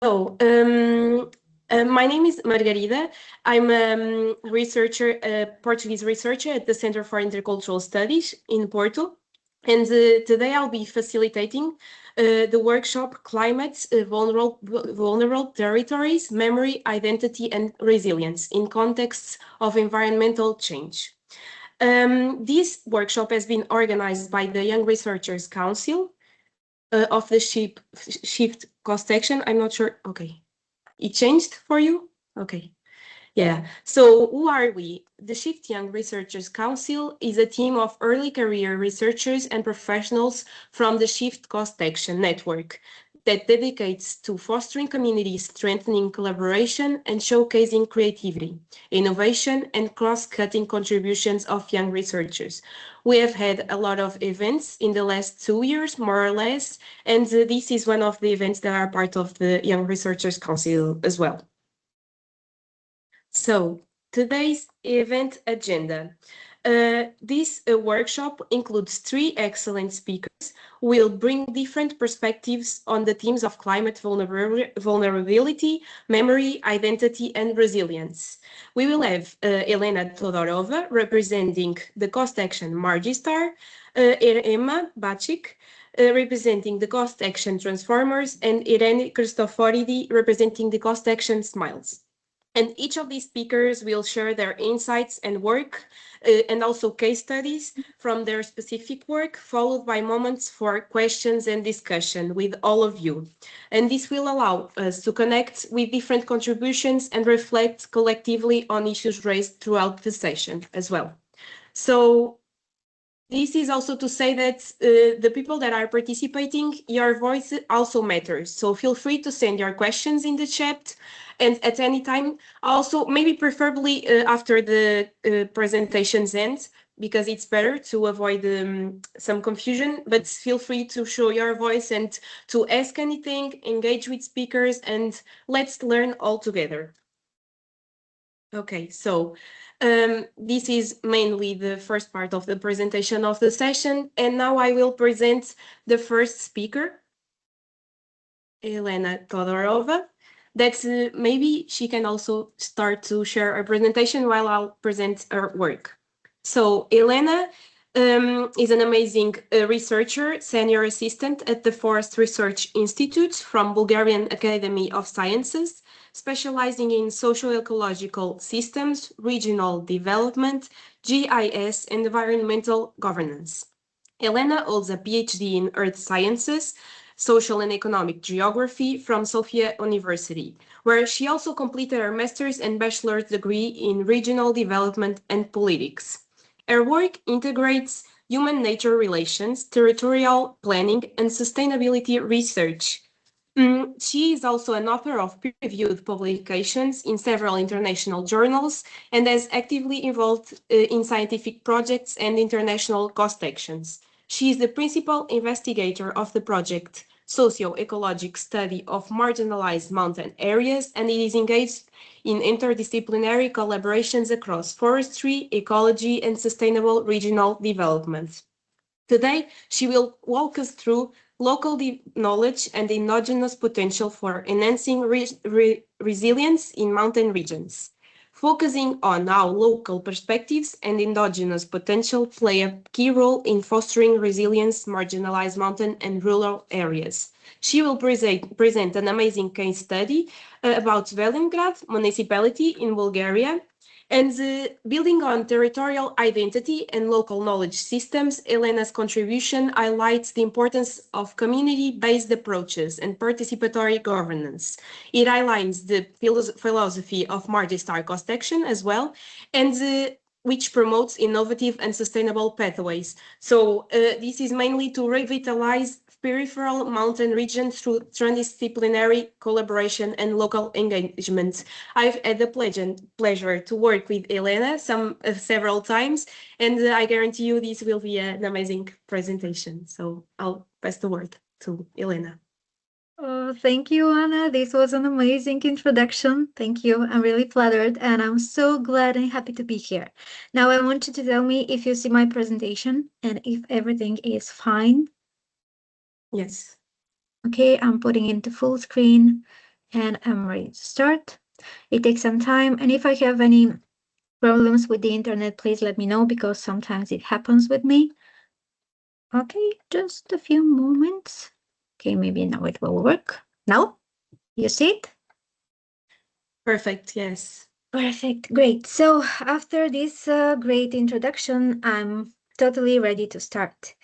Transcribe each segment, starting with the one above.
My name is Margarida. I'm a researcher, a Portuguese researcher at the Center for Intercultural Studies in Porto. And today I'll be facilitating the workshop Climate, Vulnerable Territories, Memory, Identity and Resilience in Contexts of Environmental Change. This workshop has been organized by the Young Researchers Council of the SHiFT cross-section. I'm not sure. Okay. It changed for you? Okay. Yeah. So who are we? The SHiFT Young Researchers Council is a team of early career researchers and professionals from the SHiFT cross-section network that dedicates to fostering community, strengthening collaboration, and showcasing creativity, innovation, and cross-cutting contributions of young researchers. We have had a lot of events in the last 2 years, more or less, and this is one of the events that are part of the Young Researchers Council as well. So, today's event agenda. This workshop includes 3 excellent speakers who will bring different perspectives on the themes of climate vulnerability, memory, identity, and resilience. We will have Elena Todorava representing the Cost Action Margistar, Ema Bašić representing the Cost Action Transformers, and Irene Christoforidi representing the Cost Action Smiles. And each of these speakers will share their insights and work and also case studies from their specific work, followed by moments for questions and discussion with all of you. And this will allow us to connect with different contributions and reflect collectively on issues raised throughout the session as well. So this is also to say that the people that are participating, your voice also matters. So feel free to send your questions in the chat and at any time. Also, maybe preferably after the presentations end, because it's better to avoid some confusion, but feel free to show your voice and to ask anything, engage with speakers, and let's learn all together. Okay, so this is mainly the first part of the presentation of the session, and now I will present the first speaker, Elena Todorava. That's maybe she can also start to share her presentation while I'll present her work. So Elena is an amazing researcher, senior assistant at the Forest Research Institute from Bulgarian Academy of Sciences, specializing in socio-ecological systems, regional development, GIS, and environmental governance. Elena holds a PhD in Earth Sciences, Social and Economic Geography from Sofia University, where she also completed her master's and bachelor's degree in regional development and politics. Her work integrates human-nature relations, territorial planning, and sustainability research. She is also an author of peer-reviewed publications in several international journals and is actively involved in scientific projects and international cost actions. She is the principal investigator of the project Socio-Ecologic Study of Marginalized Mountain Areas, and it is engaged in interdisciplinary collaborations across forestry, ecology, and sustainable regional development. Today, she will walk us through local knowledge and endogenous potential for enhancing resilience in mountain regions, focusing on how local perspectives and endogenous potential play a key role in fostering resilience, marginalized mountain and rural areas. She will present an amazing case study about Velingrad municipality in Bulgaria. And building on territorial identity and local knowledge systems, Elena's contribution highlights the importance of community-based approaches and participatory governance. It highlights the philosophy of Margistar cost action as well, and which promotes innovative and sustainable pathways. So this is mainly to revitalize peripheral mountain regions through transdisciplinary collaboration and local engagement. I've had the pleasure to work with Elena several times, and I guarantee you this will be an amazing presentation. So I'll pass the word to Elena. Oh, thank you, Ana. This was an amazing introduction. Thank you. I'm really flattered, and I'm so glad and happy to be here. Now, I want you to tell me if you see my presentation and if everything is fine. Yes. Okay, I'm putting into full screen, and I'm ready to start. It takes some time, and if I have any problems with the internet, please let me know because sometimes it happens with me. Okay, just a few moments. Okay, maybe now it will work. Now, you see it? Perfect, yes. Perfect, great. So after this great introduction, I'm totally ready to start.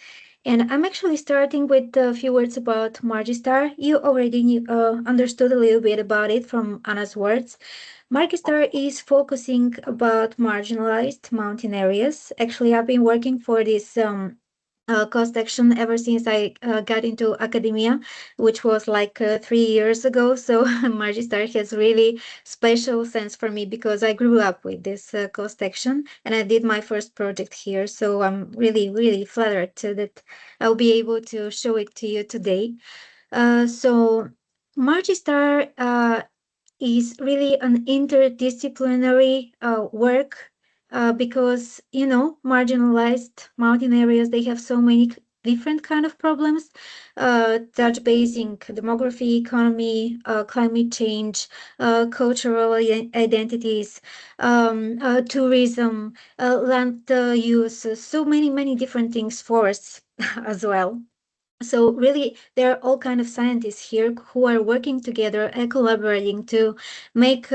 And I'm actually starting with a few words about Margistar. You already understood a little bit about it from Anna's words. Margistar is focusing about marginalized mountain areas. Actually, I've been working for this cost action ever since I got into academia, which was like 3 years ago. So Margistar has really special sense for me because I grew up with this cost action and I did my first project here. So I'm really, really flattered that I'll be able to show it to you today. So Margistar is really an interdisciplinary work because marginalized mountain areas, they have so many different kind of problems, touch basing demography, economy, climate change, cultural identities, tourism, land use, so many different things, forests as well. So really, there are all kind of scientists here who are working together and collaborating to make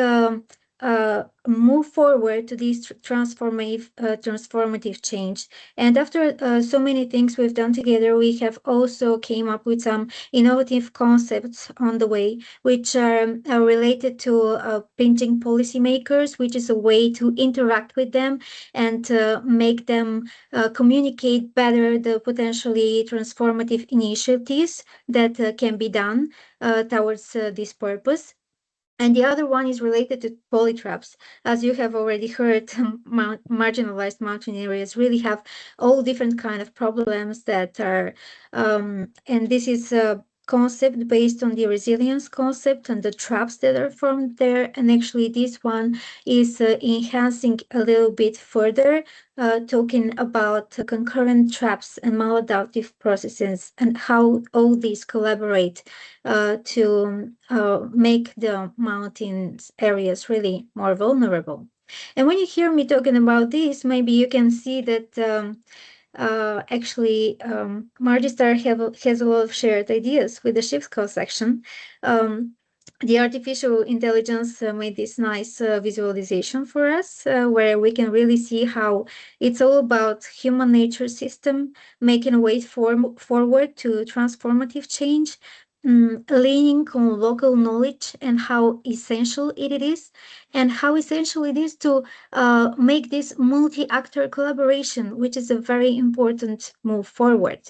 move forward to this transformative change. And after so many things we've done together, we have also came up with some innovative concepts on the way, which are related to painting policymakers, which is a way to interact with them and make them communicate better the potentially transformative initiatives that can be done towards this purpose. And the other one is related to polytraps. As you have already heard, marginalized mountain areas really have all different kind of problems that are, and this is a concept based on the resilience concept and the traps that are formed there. And actually this one is enhancing a little bit further, talking about concurrent traps and maladaptive processes and how all these collaborate to make the mountains areas really more vulnerable. And when you hear me talking about this, maybe you can see that actually Margistar has a lot of shared ideas with the SHiFT co-section. The artificial intelligence made this nice visualization for us where we can really see how it's all about human nature system making a way forward to transformative change, leaning on local knowledge and how essential it is, and how essential it is to make this multi-actor collaboration, which is a very important move forward.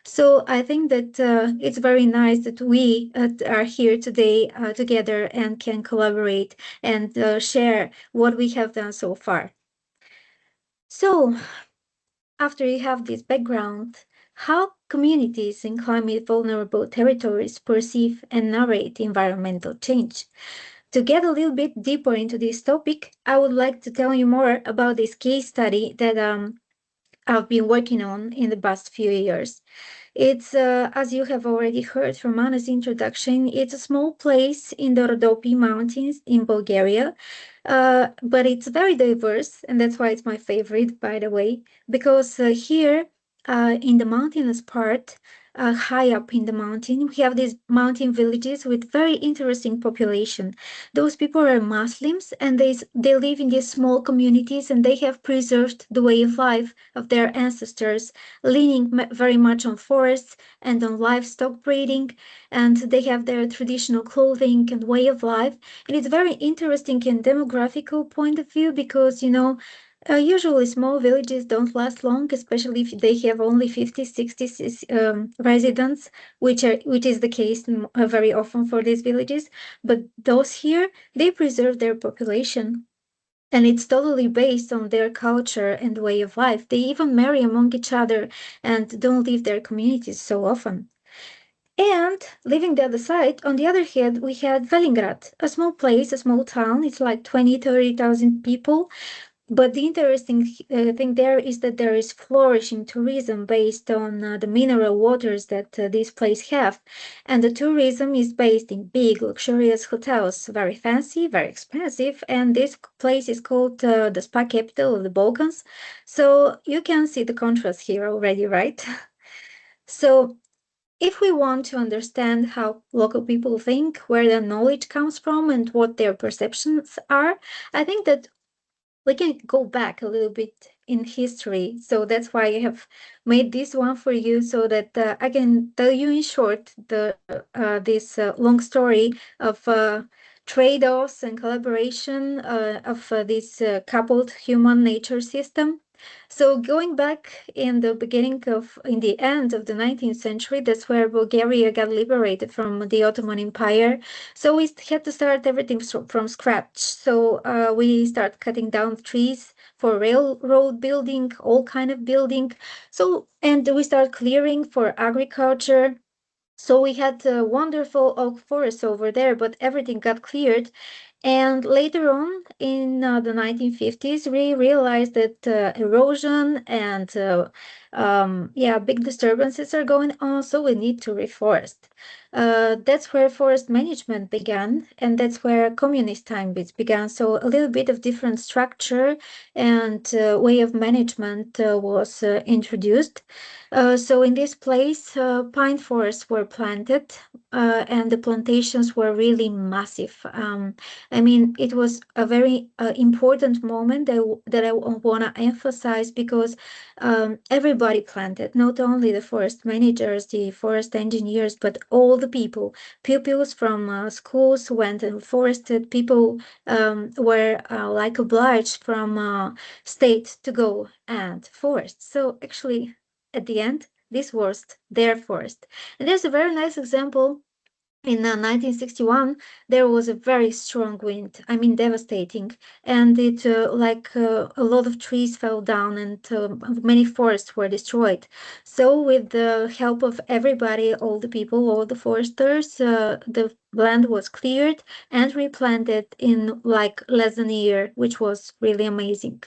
So I think that it's very nice that we are here today together and can collaborate and share what we have done so far. So after you have this background, how communities in climate vulnerable territories perceive and narrate environmental change. To get a little bit deeper into this topic, I would like to tell you more about this case study that I've been working on in the past few years. It's, as you have already heard from Anna's introduction, it's a small place in the Rhodope Mountains in Bulgaria, but it's very diverse, and that's why it's my favorite, by the way, because here in the mountainous part, high up in the mountain, we have these mountain villages with very interesting population. Those people are Muslims, and they live in these small communities, and they have preserved the way of life of their ancestors, leaning very much on forests and on livestock breeding, and they have their traditional clothing and way of life. And it's very interesting in demographical point of view because, usually small villages don't last long, especially if they have only 50, 60 residents, which is the case very often for these villages. But those here, they preserve their population. And it's totally based on their culture and way of life. They even marry among each other and don't leave their communities so often. And leaving that aside, on the other hand, we had Velingrad, a small place, a small town. It's like 20, 30,000 people. But the interesting thing there is that there is flourishing tourism based on the mineral waters that these places have. And the tourism is based in big, luxurious hotels, very fancy, very expensive. And this place is called the spa capital of the Balkans. So you can see the contrast here already, right? So if we want to understand how local people think, where their knowledge comes from, and what their perceptions are, I think that we can go back a little bit in history. So that's why I have made this one for you, so that I can tell you in short this long story of trade-offs and collaboration of this coupled human nature system. So going back in the end of the 19th century, that's where Bulgaria got liberated from the Ottoman Empire. So we had to start everything from scratch. So we start cutting down trees for railroad building, all kind of building. So, and we start clearing for agriculture. So we had wonderful oak forests over there, but everything got cleared. And later on, in the 1950s, we realized that erosion and big disturbances are going on, so we need to reforest. That's where forest management began, and that's where communist time began. So a little bit of different structure and way of management was introduced. So in this place, pine forests were planted, and the plantations were really massive. I mean, it was a very important moment that I want to emphasize, because everybody planted, not only the forest managers, the forest engineers, but all the people. Pupils from schools went and forested. People were like obliged from state to go and forest. So actually, at the end, this was their forest. And there's a very nice example. In 1961, there was a very strong wind, I mean, devastating, and it a lot of trees fell down, and many forests were destroyed. So with the help of everybody, all the people, all the foresters, the land was cleared and replanted in like less than a year, which was really amazing.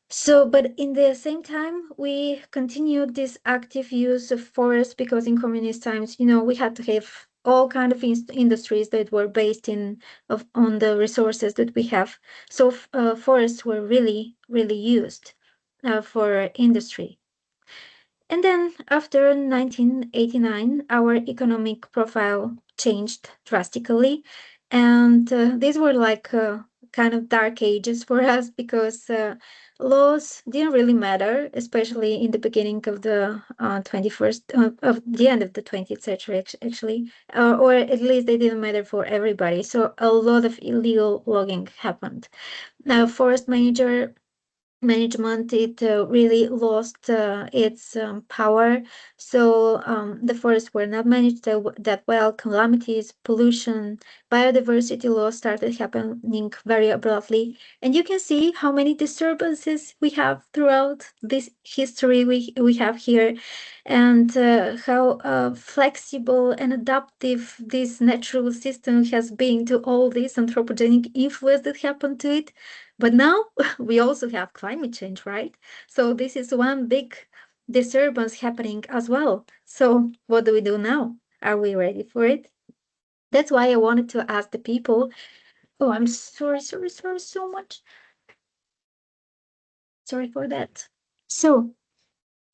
So, but in the same time, we continued this active use of forests, because in communist times, we had to have all kind of industries that were based on the resources that we have. So forests were really, really used for industry. And then after 1989, our economic profile changed drastically. And these were like kind of dark ages for us, because laws didn't really matter, especially in the beginning of the 21st, of the end of the 20th century, actually, or at least they didn't matter for everybody. So a lot of illegal logging happened. Now, forest management, it really lost its power. So the forests were not managed that well. Calamities, pollution, biodiversity loss started happening very abruptly. And you can see how many disturbances we have throughout this history we have here, and how flexible and adaptive this natural system has been to all this anthropogenic influence that happened to it. But now we also have climate change, right? So this is one big disturbance happening as well. So what do we do now? Are we ready for it? That's why I wanted to ask the people. Oh, I'm sorry so much. Sorry for that. So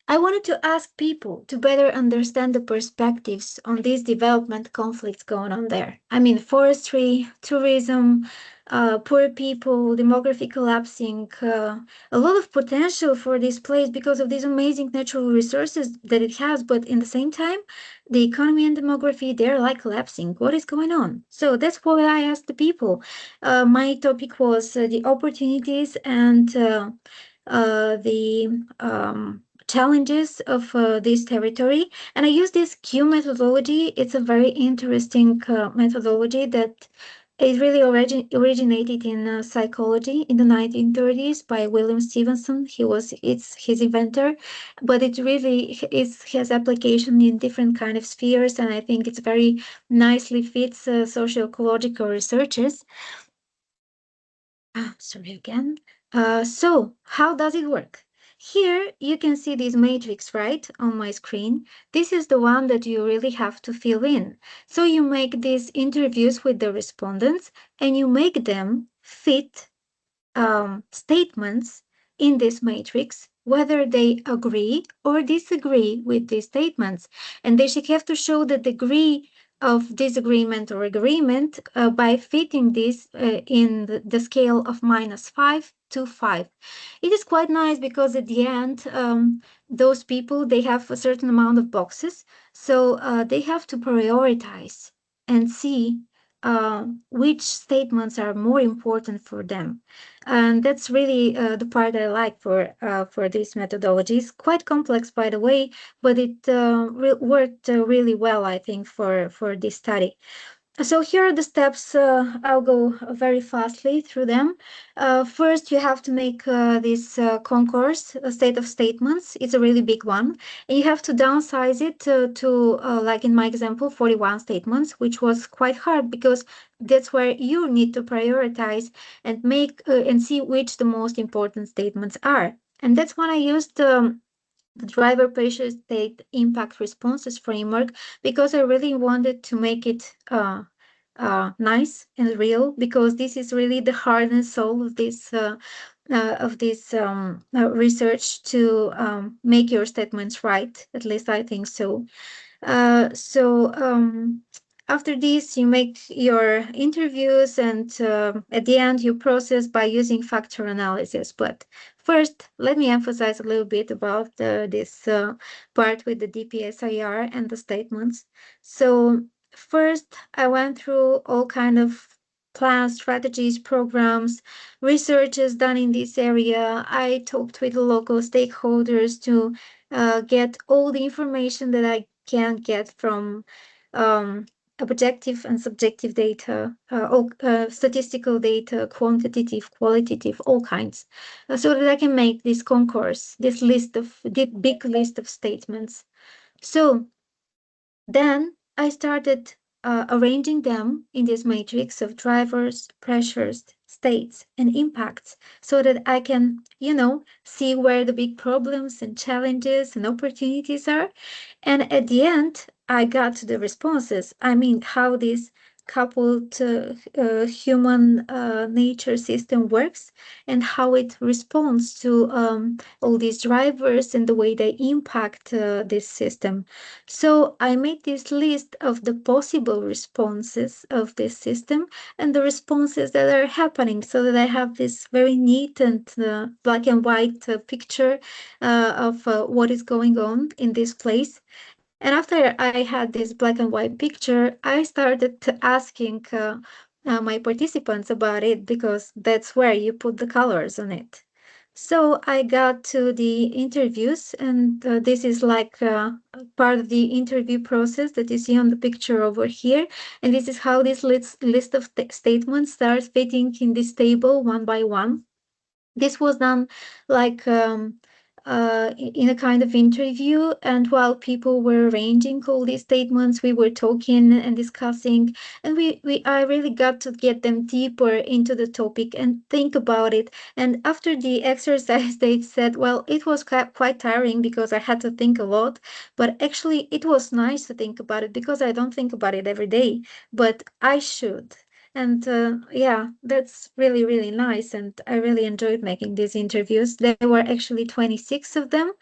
I wanted to ask people to better understand the perspectives on these development conflicts going on there. I mean, forestry, tourism, poor people, demography collapsing, a lot of potential for this place because of these amazing natural resources that it has. But in the same time, the economy and demography, they're like collapsing. What is going on? So that's why I asked the people. My topic was the opportunities and the challenges of this territory. And I use this Q methodology. It's a very interesting methodology that it really originated in psychology in the 1930s by William Stevenson. It's his inventor, but it really has application in different kind of spheres, and I think it's very nicely fits socio-ecological researches. Sorry again. So how does it work? Here you can see this matrix, right, on my screen. This is the one that you really have to fill in. So you make these interviews with the respondents and you make them fit statements in this matrix, whether they agree or disagree with these statements. And they should have to show the degree of disagreement or agreement by fitting this in the scale of -5 to 5. It is quite nice because at the end, those people, they have a certain amount of boxes. So they have to prioritize and see which statements are more important for them. And that's really the part I like for this methodology. It's quite complex, by the way, but it worked really well, I think, for this study. So here are the steps. I'll go very fastly through them. First, you have to make this concourse, a state of statements. It's a really big one. And you have to downsize it to like in my example, 41 statements, which was quite hard because that's where you need to prioritize and make and see which the most important statements are. And that's when I used the driver pressure state impact responses framework because I really wanted to make it nice and real, because this is really the heart and soul of this research to make your statements right. At least I think so. So after this, you make your interviews, and at the end, you process by using factor analysis. But first, let me emphasize a little bit about this part with the DPSIR and the statements. So first, I went through all kind of plans, strategies, programs, researches done in this area. I talked with the local stakeholders to get all the information that I can get from objective and subjective data, statistical data, quantitative, qualitative, all kinds, so that I can make this concourse, this big list of statements. So then I started arranging them in this matrix of drivers, pressures, states, and impacts, so that I can, see where the big problems and challenges and opportunities are. And at the end, I got to the responses. I mean, how this coupled human nature system works and how it responds to all these drivers and the way they impact this system. So I made this list of the possible responses of this system and the responses that are happening, so that I have this very neat and black and white picture of what is going on in this place. And after I had this black and white picture, I started asking my participants about it, because that's where you put the colors on it. So I got to the interviews, and this is like part of the interview process that you see on the picture over here. And this is how this list of statements starts fitting in this table one by one. This was done like in a kind of interview, and while people were arranging all these statements, we were talking and discussing, and I really got to get them deeper into the topic and think about it. And after the exercise, they said, well, it was quite tiring because I had to think a lot, but actually it was nice to think about it because I don't think about it every day, but I should. And yeah, that's really, really nice. And I really enjoyed making these interviews. There were actually 26 of them.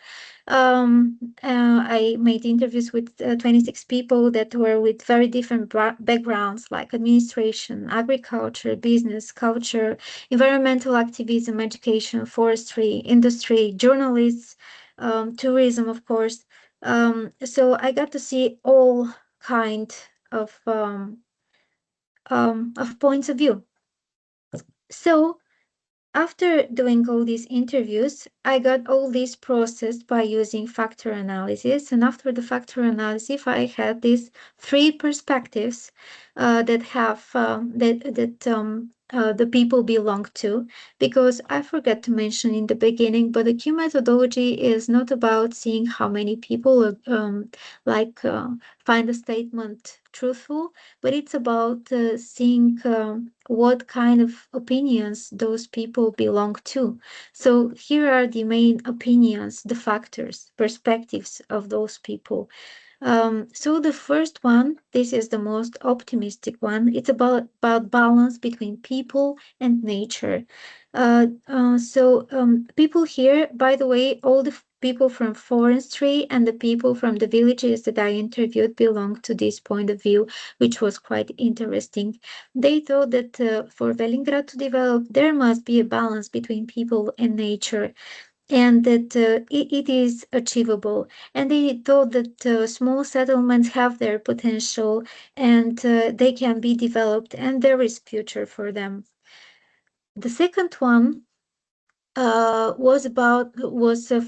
I made interviews with 26 people that were with very different backgrounds, like administration, agriculture, business, culture, environmental activism, education, forestry, industry, journalists, tourism, of course. So I got to see all kind of points of view. So after doing all these interviews, I got all this processed by using factor analysis. And after the factor analysis, I had these three perspectives that have the people belong to, because I forgot to mention in the beginning, but the Q methodology is not about seeing how many people find a statement truthful, but it's about seeing what kind of opinions those people belong to. So here are the main opinions, the factors, perspectives of those people. So the first one, this is the most optimistic one. It's about balance between people and nature. People here, by the way, all the people from forestry and the people from the villages that I interviewed belong to this point of view, which was quite interesting. They thought that for Velingrad to develop, there must be a balance between people and nature, and that it is achievable. And they thought that small settlements have their potential, and they can be developed, and there is future for them. The second one was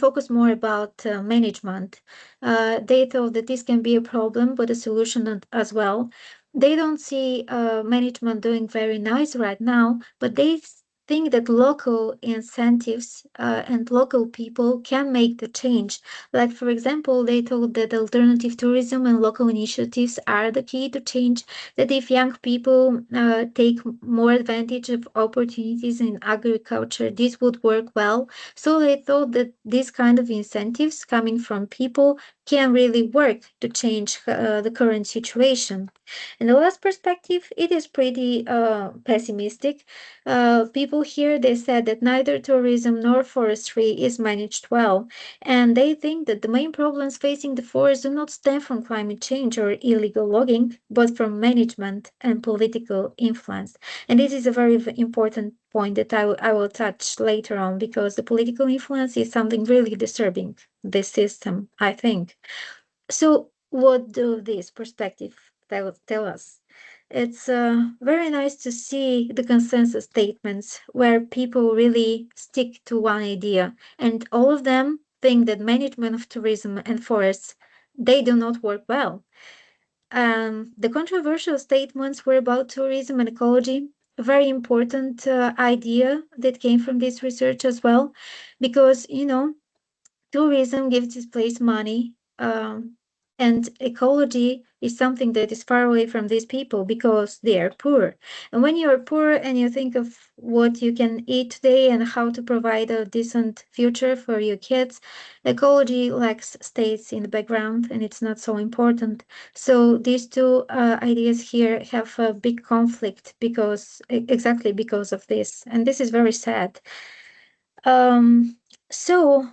focused more about management. They thought that this can be a problem, but a solution as well. They don't see management doing very nice right now, but they think that local incentives and local people can make the change. Like, for example, they thought that alternative tourism and local initiatives are the key to change, that if young people take more advantage of opportunities in agriculture, this would work well. So they thought that these kind of incentives coming from people can really work to change the current situation. And the last perspective, it is pretty pessimistic. People here, they said that neither tourism nor forestry is managed well, and they think that the main problems facing the forest do not stem from climate change or illegal logging, but from management and political influence. And this is a very important point that I will touch later on, because the political influence is something really disturbing this system, I think. So what do these perspectives tell us? It's very nice to see the consensus statements where people really stick to one idea, and all of them think that management of tourism and forests, they do not work well. The controversial statements were about tourism and ecology, a very important idea that came from this research as well, because, tourism gives this place money, and ecology is something that is far away from these people because they are poor. And when you are poor and you think of what you can eat today and how to provide a decent future for your kids, ecology lacks stays in the background and it's not so important. So these two ideas here have a big conflict exactly because of this, and this is very sad. Um, so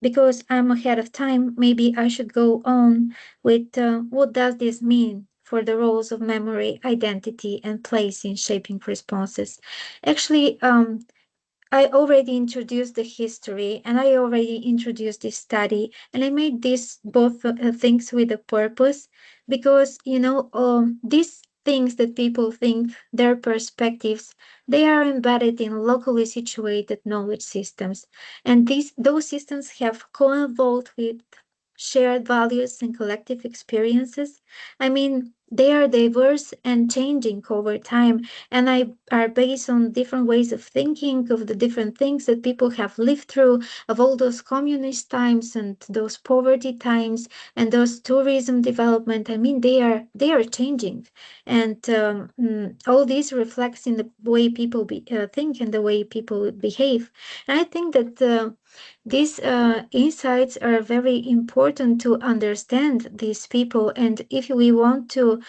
because I'm ahead of time, maybe I should go on with what does this mean for the roles of memory, identity, and place in shaping responses. Actually, I already introduced the history, and I already introduced this study, and I made these both things with a purpose, because these things that people think, their perspectives, they are embedded in locally situated knowledge systems, and those systems have co-evolved with shared values and collective experiences. I mean, they are diverse and changing over time, and are based on different ways of thinking of the different things that people have lived through, of all those communist times and those poverty times and those tourism development. I mean, they are changing, and all this reflects in the way people think and the way people behave. And I think that these insights are very important to understand these people, and if we want to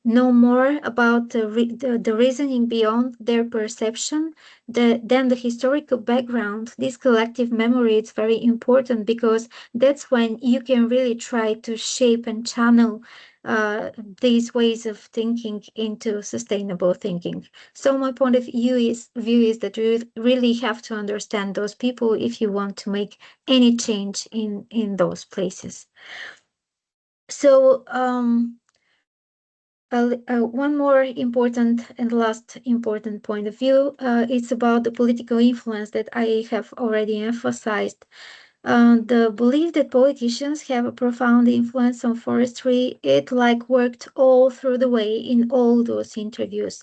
know more about the reasoning beyond their perception, then the historical background, this collective memory, is very important, because that's when you can really try to shape and channel these ways of thinking into sustainable thinking. So my point of view is that you really have to understand those people if you want to make any change in those places. So one more important and last important point of view, it's about the political influence that I have already emphasized. The belief that politicians have a profound influence on forestry, it like worked all through the way in all those interviews.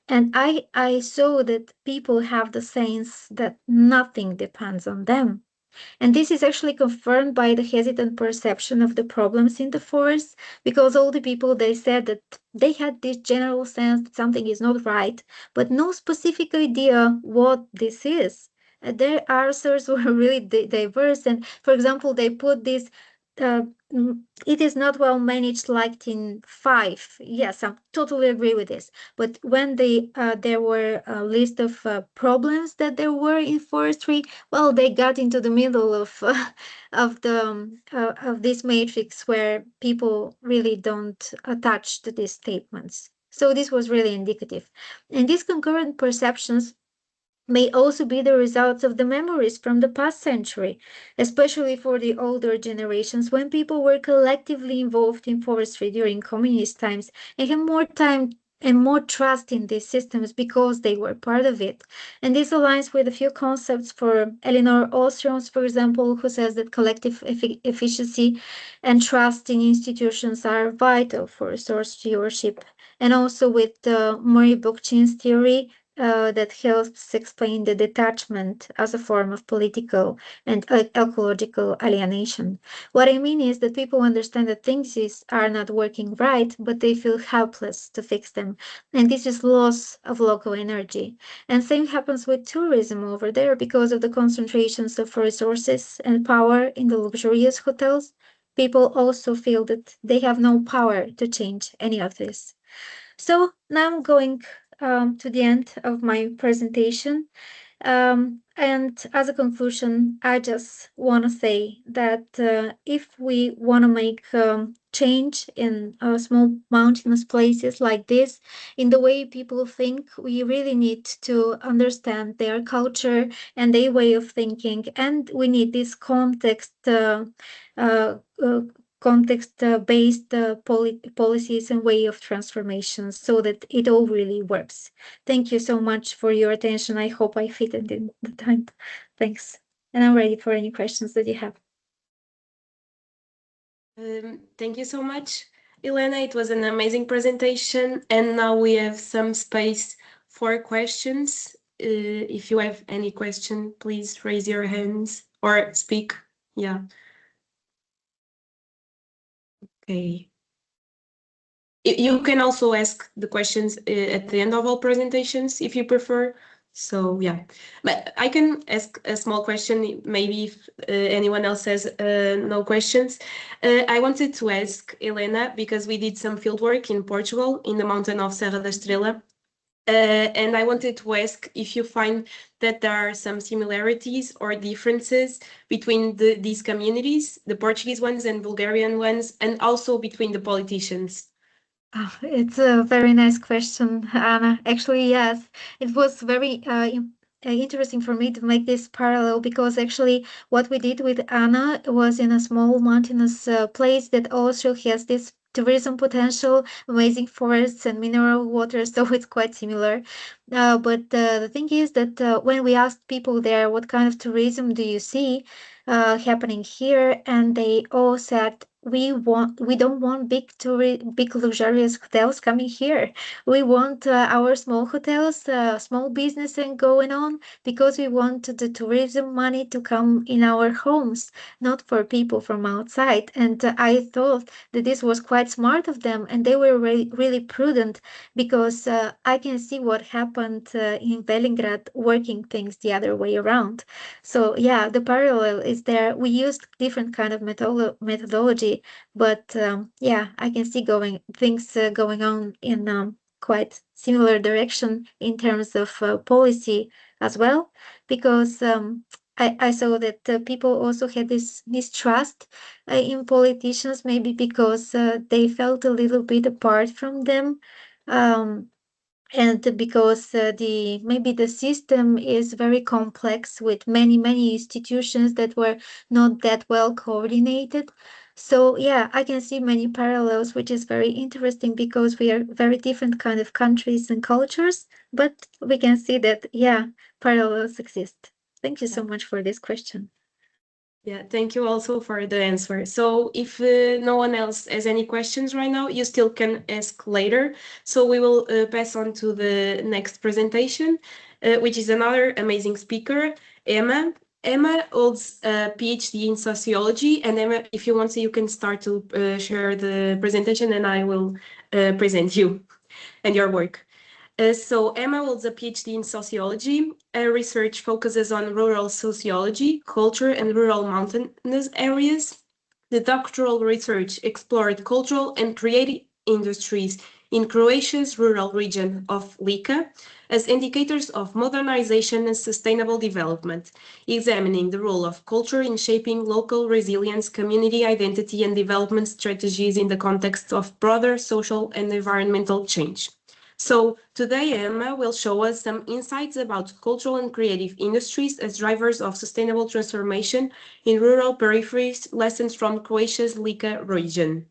And I saw that people have the sense that nothing depends on them. And this is actually confirmed by the hesitant perception of the problems in the forest, because all the people, they said that they had this general sense that something is not right, but no specific idea what this is. Their answers were really diverse. And for example, they put this, uh, it is not well managed like in five. Yes, I totally agree with this. But when there were a list of problems that there were in forestry, well, they got into the middle of of this matrix where people really don't attach to these statements. So this was really indicative. And these concurrent perceptions may also be the results of the memories from the past century, especially for the older generations when people were collectively involved in forestry during communist times and had more time and more trust in these systems because they were part of it. And this aligns with a few concepts for Elinor Ostrom, for example, who says that collective efficiency and trust in institutions are vital for resource stewardship. And also with Murray Bookchin's theory that helps explain the detachment as a form of political and ecological alienation. What I mean is that people understand that are not working right, but they feel helpless to fix them. And this is loss of local energy. And same happens with tourism over there because of the concentrations of resources and power in the luxurious hotels. People also feel that they have no power to change any of this. So now I'm going to the end of my presentation. And as a conclusion, I just want to say that if we want to make change in small mountainous places like this, in the way people think, we really need to understand their culture and their way of thinking, and we need this uh, uh, context-based policies and way of transformation so that it all really works. Thank you so much for your attention. I hope I fit it in the time. Thanks. And I'm ready for any questions that you have. Thank you so much, Elena. It was an amazing presentation. And now we have some space for questions. If you have any question, please raise your hands or speak. Yeah. Okay. You can also ask the questions at the end of all presentations if you prefer. So yeah, but I can ask a small question, maybe if anyone else has no questions. I wanted to ask Elena, because we did some fieldwork in Portugal, in the mountain of Serra da Estrela, and I wanted to ask if you find that there are some similarities or differences between these communities, the Portuguese ones and Bulgarian ones, and also between the politicians. Oh, it's a very nice question, Anna. Actually, yes, it was very interesting for me to make this parallel because actually what we did with Anna was in a small mountainous place that also has this tourism potential, amazing forests and mineral water, so it's quite similar. But the thing is that when we asked people there, what kind of tourism do you see happening here, and they all said, we don't want big luxurious hotels coming here. We want our small hotels, small business and going on, because we want the tourism money to come in our homes, not for people from outside. And I thought that this was quite smart of them, and they were really prudent, because I can see what happened in Belgrade, working things the other way around. So yeah, the parallel is there. We used different kind of methodology, but yeah, I can see things going on in quite similar direction in terms of policy as well, because I saw that people also had this mistrust in politicians, maybe because they felt a little bit apart from them. Um, and because maybe the system is very complex with many institutions that were not that well coordinated. So yeah, I can see many parallels, which is very interesting because we are very different kind of countries and cultures, but we can see that yeah, parallels exist. Thank you so much for this question. Yeah, thank you also for the answer. So if no one else has any questions right now, you still can ask later. So we will pass on to the next presentation, which is another amazing speaker, Ema. Ema holds a PhD in sociology, and Ema, if you want to, you can start to share the presentation, and I will present you and your work. So Ema holds a PhD in sociology. Her research focuses on rural sociology, culture, and rural mountainous areas. The doctoral research explored cultural and creative industries in Croatia's rural region of Lika as indicators of modernization and sustainable development, examining the role of culture in shaping local resilience, community identity, and development strategies in the context of broader social and environmental change. So today, Ema will show us some insights about cultural and creative industries as drivers of sustainable transformation in rural peripheries, lessons from Croatia's Lika region.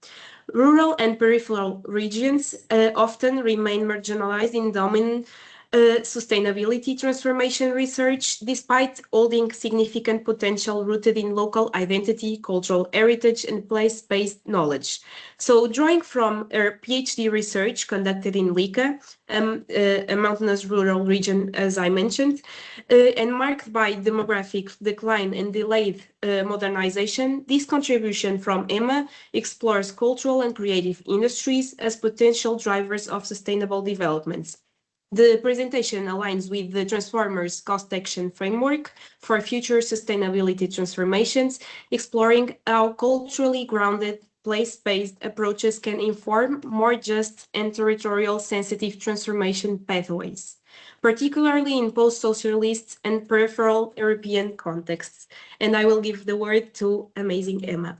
Rural and peripheral regions often remain marginalized in dominant sustainability transformation research, despite holding significant potential rooted in local identity, cultural heritage, and place-based knowledge. So, drawing from her PhD research conducted in Lika, a mountainous rural region, as I mentioned, and marked by demographic decline and delayed modernization, this contribution from Ema explores cultural and creative industries as potential drivers of sustainable developments. The presentation aligns with the Transformers Cost Action Framework for future sustainability transformations, exploring how culturally grounded, place-based approaches can inform more just and territorial sensitive transformation pathways, particularly in post-socialist and peripheral European contexts. And I will give the word to amazing Ema.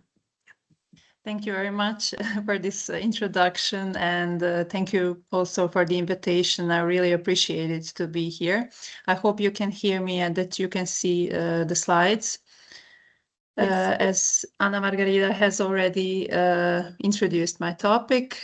Thank you very much for this introduction, and thank you also for the invitation. I really appreciate it to be here. I hope you can hear me and that you can see the slides. Yes. As Ana Margarida has already introduced my topic,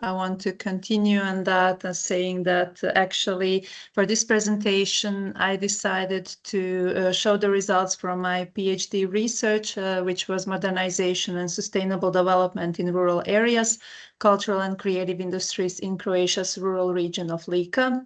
I want to continue on that and saying that actually for this presentation, I decided to show the results from my PhD research, which was modernization and sustainable development in rural areas, cultural and creative industries in Croatia's rural region of Lika.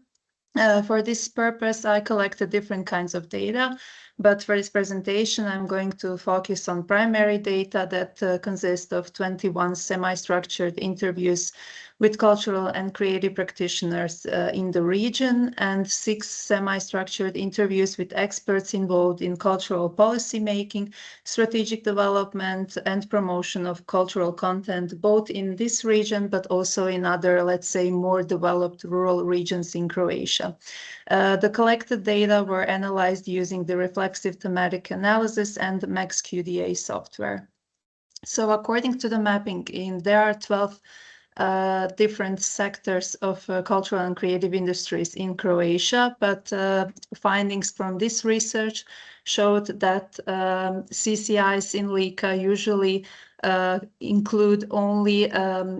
For this purpose, I collected different kinds of data, but for this presentation, I'm going to focus on primary data that consist of 21 semi-structured interviews with cultural and creative practitioners in the region and 6 semi-structured interviews with experts involved in cultural policy making, strategic development, and promotion of cultural content, both in this region, but also in other, let's say, more developed rural regions in Croatia. The collected data were analyzed using the reflexive thematic analysis and MaxQDA software. So according to the mapping, there are 12 different sectors of cultural and creative industries in Croatia, but findings from this research showed that CCIs in Lika usually include only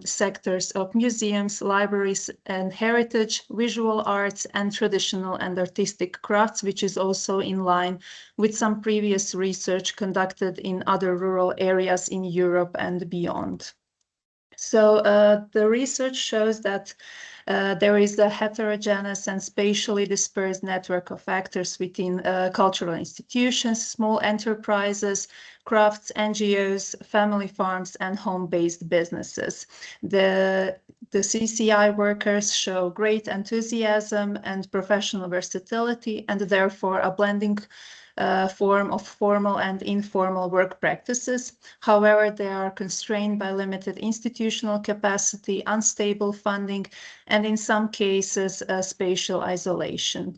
sectors of museums, libraries and heritage, visual arts and traditional and artistic crafts, which is also in line with some previous research conducted in other rural areas in Europe and beyond. So the research shows that there is a heterogeneous and spatially dispersed network of actors within cultural institutions, small enterprises, crafts, NGOs, family farms, and home-based businesses. The CCI workers show great enthusiasm and professional versatility, and therefore a blending form of formal and informal work practices. However, they are constrained by limited institutional capacity, unstable funding, and in some cases, spatial isolation.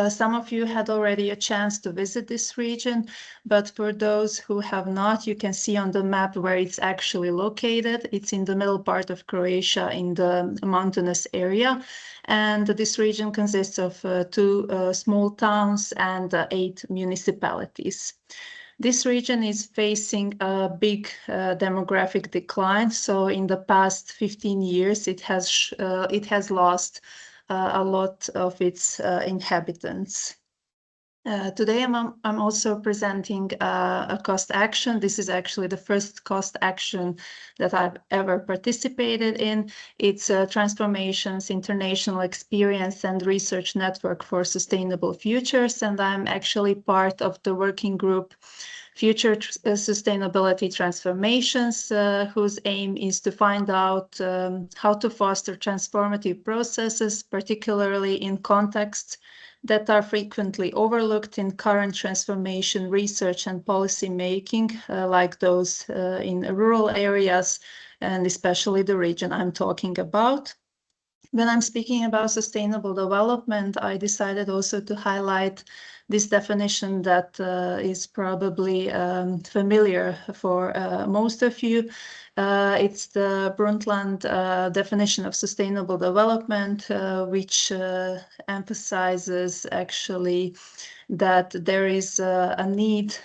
Some of you had already a chance to visit this region, but for those who have not, you can see on the map where it's actually located. It's in the middle part of Croatia in the mountainous area. And this region consists of 2 small towns and 8 municipalities. This region is facing a big demographic decline. So in the past 15 years, it has lost a lot of its inhabitants. Today I'm also presenting a cost action. This is actually the first cost action that I've ever participated in. It's Transformations International Experience and Research Network for Sustainable Futures, and I'm actually part of the working group Future Sustainability Transformations, whose aim is to find out how to foster transformative processes, particularly in contexts that are frequently overlooked in current transformation research and policy making, like those in rural areas, and especially the region I'm talking about. When I'm speaking about sustainable development, I decided also to highlight this definition that is probably familiar for most of you. It's the Brundtland definition of sustainable development, which emphasizes actually that there is a need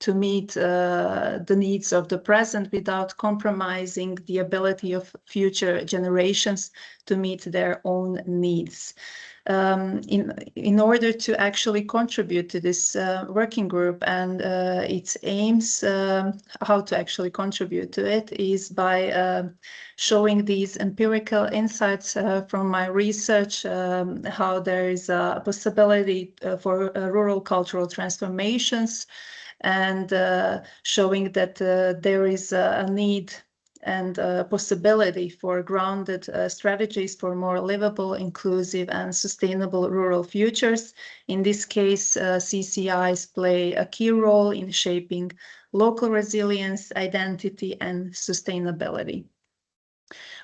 to meet the needs of the present without compromising the ability of future generations to meet their own needs. In order to actually contribute to this working group and its aims, how to actually contribute to it is by showing these empirical insights from my research, how there is a possibility for rural cultural transformations, and showing that there is a need and possibility for grounded strategies for more livable, inclusive, and sustainable rural futures. In this case, CCIs play a key role in shaping local resilience, identity, and sustainability.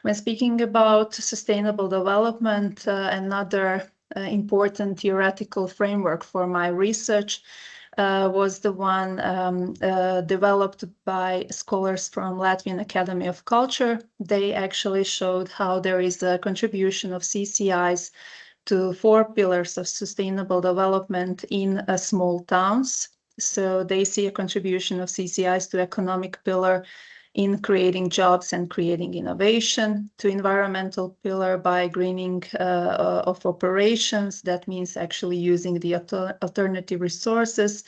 When speaking about sustainable development, another important theoretical framework for my research was the one developed by scholars from Latvian Academy of Culture. They actually showed how there is a contribution of CCIs to 4 pillars of sustainable development in small towns. So they see a contribution of CCIs to economic pillar in creating jobs and creating innovation, to environmental pillar by greening of operations. That means actually using the alternative resources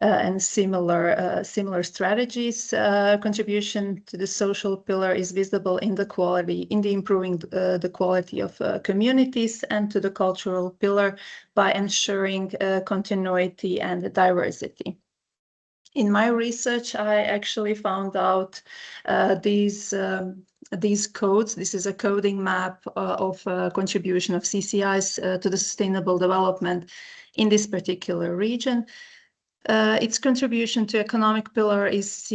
and similar strategies. Contribution to the social pillar is visible in the improving the quality of communities, and to the cultural pillar by ensuring continuity and diversity. In my research, I actually found out these codes. This is a coding map of contribution of CCIs to the sustainable development in this particular region. Its contribution to economic pillar is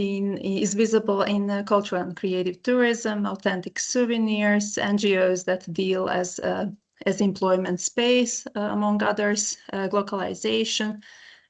visible in cultural and creative tourism, authentic souvenirs, NGOs that deal as employment space, among others, localization,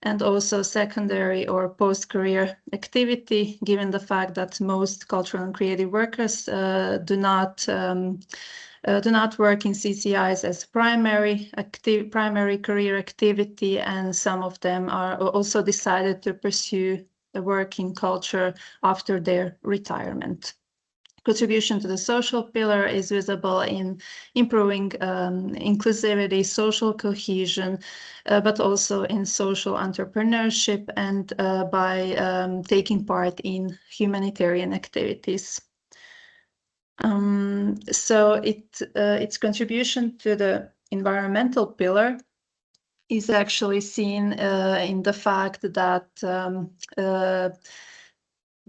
and also secondary or post-career activity, given the fact that most cultural and creative workers do not work in CCIs as primary career activity, and some of them are also decided to pursue the work in culture after their retirement. Contribution to the social pillar is visible in improving inclusivity, social cohesion, but also in social entrepreneurship and by taking part in humanitarian activities. So its contribution to the environmental pillar is actually seen in the fact that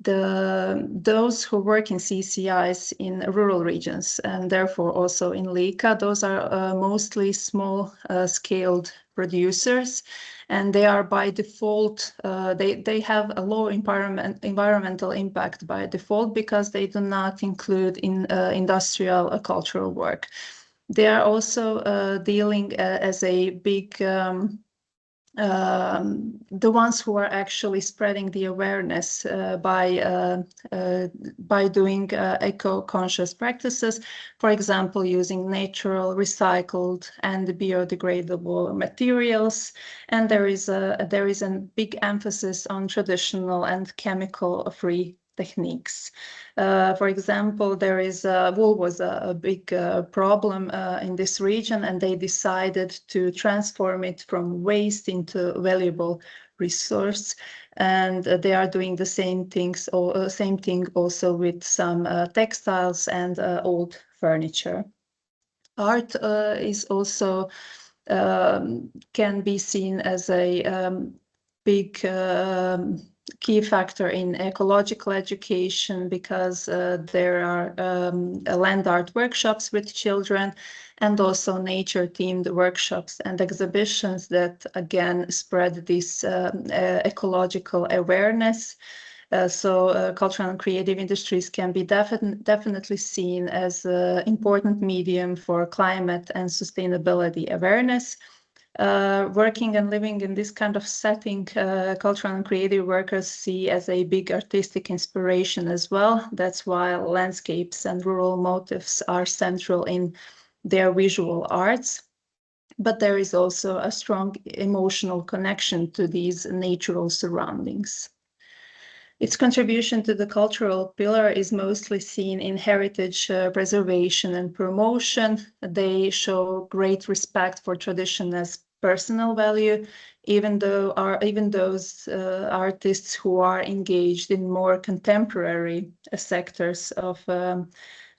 those who work in CCIs in rural regions, and therefore also in Lika, those are mostly small scaled producers, and they are by default, they have a low environmental impact by default because they do not include in industrial cultural work. They are also dealing as a big the ones who are actually spreading the awareness by doing eco-conscious practices, for example, using natural, recycled, and biodegradable materials. And there is a big emphasis on traditional and chemical-free techniques. For example, wool was a big problem in this region, and they decided to transform it from waste into valuable resource. And they are doing the same thing also with some textiles and old furniture. Art is also can be seen as a big key factor in ecological education, because there are land art workshops with children, and also nature-themed workshops and exhibitions that again spread this ecological awareness. So cultural and creative industries can be definitely seen as an important medium for climate and sustainability awareness. Working and living in this kind of setting, cultural and creative workers see as a big artistic inspiration as well. That's why landscapes and rural motifs are central in their visual arts. But there is also a strong emotional connection to these natural surroundings. Its contribution to the cultural pillar is mostly seen in heritage preservation and promotion. They show great respect for tradition as personal value, even those artists who are engaged in more contemporary sectors of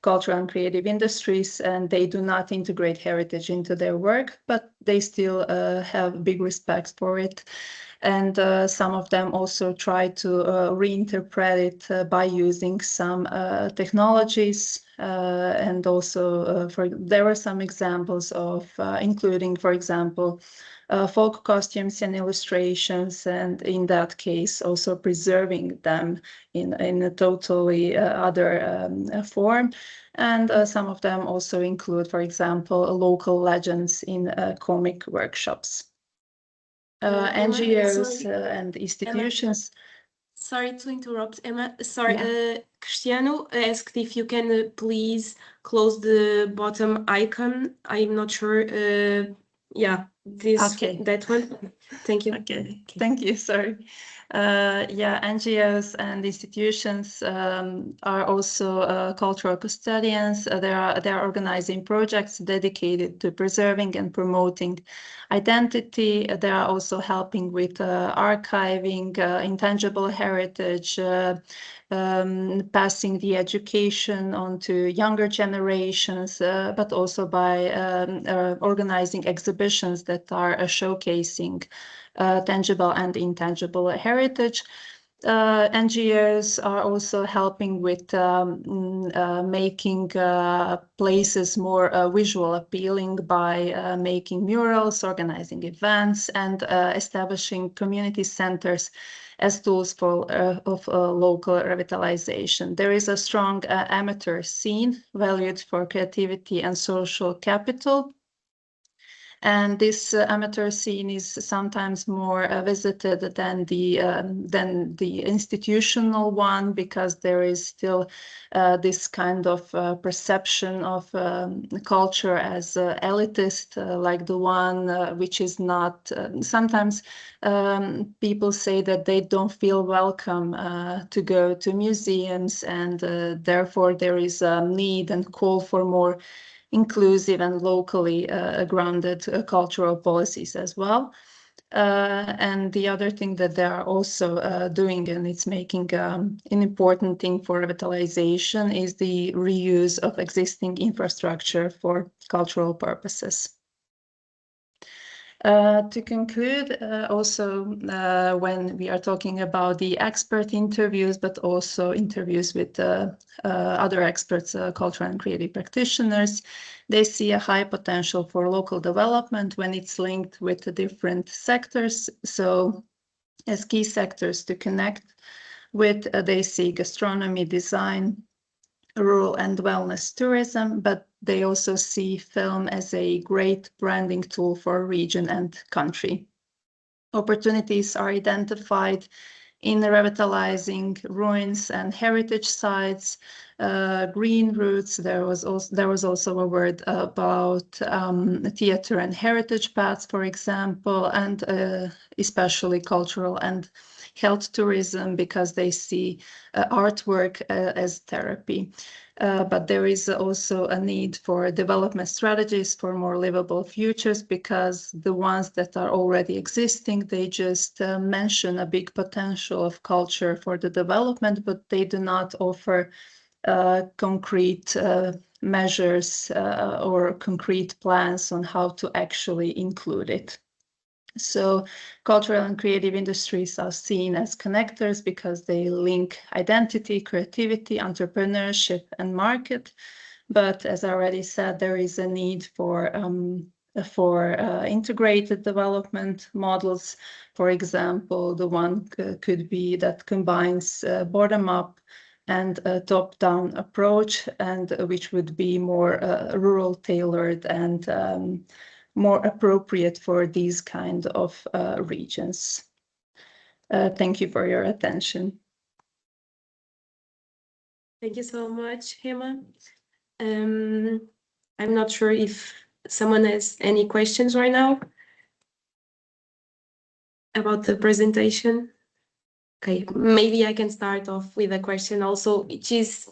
cultural and creative industries, and they do not integrate heritage into their work, but they still have big respect for it. And some of them also try to reinterpret it by using some technologies. And also there are some examples of including, for example, folk costumes and illustrations, and in that case also preserving them in a totally other form. And some of them also include, for example, local legends in comic workshops. NGOs and institutions. Sorry to interrupt, Emma. Sorry, Cristiano asked if you can please close the bottom icon. I'm not sure. That one. Thank you. Okay, thank you. Sorry. NGOs and institutions are also cultural custodians. They are organizing projects dedicated to preserving and promoting identity. They are also helping with archiving intangible heritage, passing the education on to younger generations, but also by organizing exhibitions that are showcasing tangible and intangible heritage. NGOs are also helping with making places more visual appealing by making murals, organizing events, and establishing community centers as tools of local revitalization. There is a strong amateur scene valued for creativity and social capital. And this amateur scene is sometimes more visited than the institutional one, because there is still this kind of perception of culture as elitist, like the one which is not. Sometimes people say that they don't feel welcome to go to museums, and therefore there is a need and call for more inclusive and locally grounded cultural policies as well. And the other thing that they are also doing, and it's making an important thing for revitalization, is the reuse of existing infrastructure for cultural purposes. To conclude, also when we are talking about the expert interviews, but also interviews with other experts, cultural and creative practitioners, they see a high potential for local development when it's linked with the different sectors. So as key sectors to connect with, they see gastronomy, design, rural and wellness tourism, but they also see film as a great branding tool for region and country. Opportunities are identified in revitalizing ruins and heritage sites, green routes. There was also a word about theater and heritage paths, for example, and especially cultural and health tourism because they see artwork as therapy. But there is also a need for development strategies for more livable futures, because the ones that are already existing, they just mention a big potential of culture for the development, but they do not offer concrete measures or concrete plans on how to actually include it. So cultural and creative industries are seen as connectors because they link identity, creativity, entrepreneurship, and market. But as I already said, there is a need for integrated development models. For example, the one could be that combines bottom-up and a top-down approach, and which would be more rural tailored and more appropriate for these kind of regions. Thank you for your attention. Thank you so much, Ema. I'm not sure if someone has any questions right now about the presentation. Okay, maybe I can start off with a question also, which is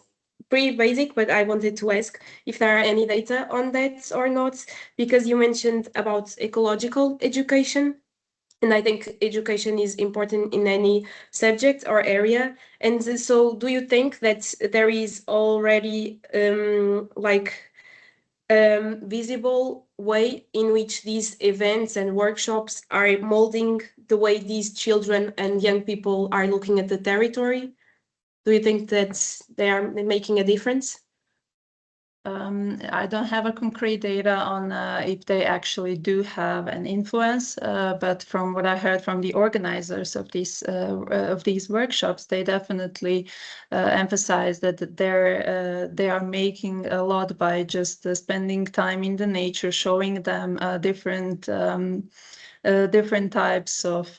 pretty basic, but I wanted to ask if there are any data on that or not, because you mentioned about ecological education. And I think education is important in any subject or area. And so do you think that there is already visible way in which these events and workshops are molding the way these children and young people are looking at the territory? Do you think that they are making a difference? I don't have a concrete data on if they actually do have an influence, but from what I heard from the organizers of these workshops, they definitely emphasize that they are making a lot by just spending time in the nature, showing them different types of